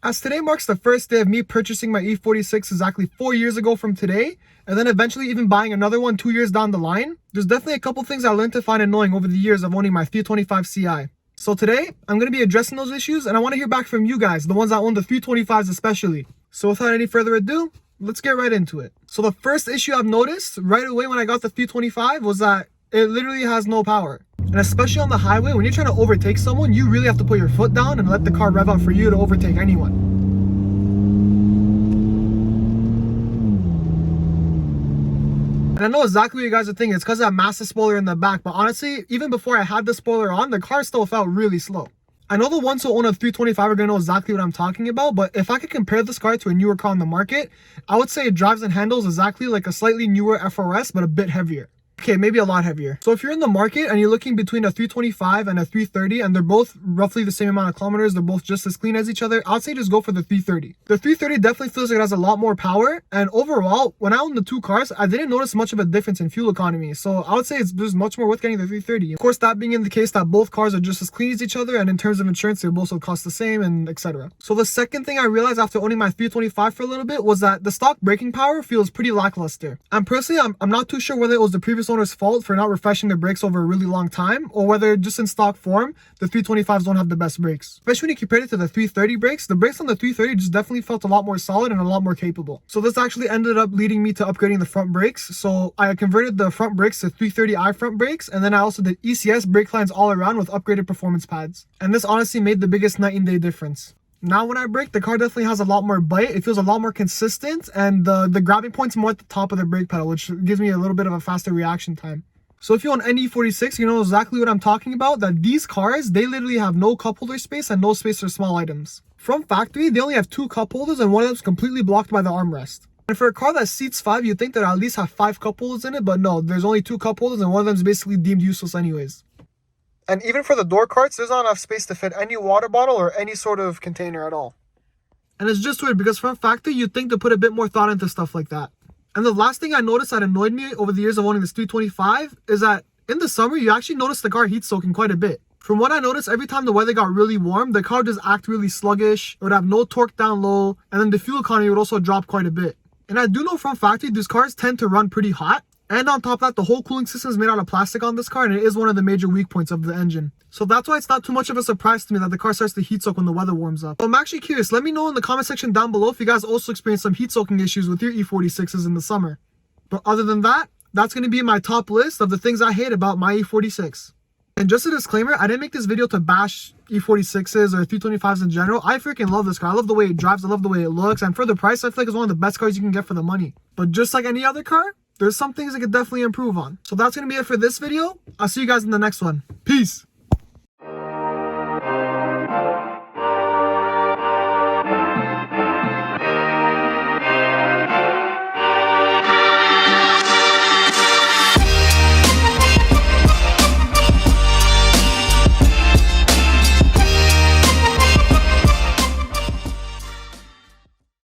As today marks the first day of me purchasing my E46 exactly 4 years ago from today, and then eventually even buying another one 2 years down the line, there's definitely a couple things I learned to find annoying over the years of owning my 325 Ci. So today, I'm going to be addressing those issues, and I want to hear back from you guys, the ones that own the 325s especially. So without any further ado, let's get right into it. So the first issue I've noticed right away when I got the 325 was that it literally has no power. And especially on the highway, when you're trying to overtake someone, you really have to put your foot down and let the car rev up for you to overtake anyone. And I know exactly what you guys are thinking. It's because of that massive spoiler in the back. But honestly, even before I had the spoiler on, the car still felt really slow. I know the ones who own a 325 are going to know exactly what I'm talking about. But if I could compare this car to a newer car on the market, I would say it drives and handles exactly like a slightly newer FRS, but a bit heavier. Okay, maybe a lot heavier. So if you're in the market and you're looking between a 325 and a 330 and they're both roughly the same amount of kilometers, they're both just as clean as each other, I'd say just go for the 330. The 330 definitely feels like it has a lot more power, and overall, when I owned the two cars, I didn't notice much of a difference in fuel economy. So I would say there's much more worth getting the 330. Of course, that being in the case that both cars are just as clean as each other, and in terms of insurance, they both cost the same, and etc. So the second thing I realized after owning my 325 for a little bit was that the stock braking power feels pretty lackluster. And personally, I'm not too sure whether it was the previous owner's fault for not refreshing their brakes over a really long time, or whether just in stock form the 325s don't have the best brakes. Especially when you compare it to the 330 brakes, the brakes on the 330 just definitely felt a lot more solid and a lot more capable. So this actually ended up leading me to upgrading the front brakes. So I converted the front brakes to 330i front brakes, and then I also did ECS brake lines all around with upgraded performance pads. And this honestly made the biggest night and day difference. Now when I brake, the car definitely has a lot more bite. It feels a lot more consistent, and the grabbing point's more at the top of the brake pedal, which gives me a little bit of a faster reaction time. So if you own any E46, you know exactly what I'm talking about, that these cars, they literally have no cup holder space and no space for small items. From factory, they only have 2 cup holders and one of them is completely blocked by the armrest. And for a car that seats 5, you'd think that at least have 5 cup holders in it, but no, there's only 2 cup holders and one of them is basically deemed useless anyways. And even for the door carts, there's not enough space to fit any water bottle or any sort of container at all. And it's just weird because from factory, you'd think to put a bit more thought into stuff like that. And the last thing I noticed that annoyed me over the years of owning this 325 is that in the summer, you actually notice the car heat soaking quite a bit. From what I noticed, every time the weather got really warm, the car would just act really sluggish. It would have no torque down low, and then the fuel economy would also drop quite a bit. And I do know from factory, these cars tend to run pretty hot. And on top of that, the whole cooling system is made out of plastic on this car, and it is one of the major weak points of the engine. So that's why it's not too much of a surprise to me that the car starts to heat soak when the weather warms up. So I'm actually curious. Let me know in the comment section down below if you guys also experience some heat soaking issues with your E46s in the summer. But other than that, that's going to be my top list of the things I hate about my E46. And just a disclaimer, I didn't make this video to bash E46s or 325s in general. I freaking love this car. I love the way it drives. I love the way it looks. And for the price, I feel like it's one of the best cars you can get for the money. But just like any other car, there's some things I could definitely improve on. So that's going to be it for this video. I'll see you guys in the next one. Peace.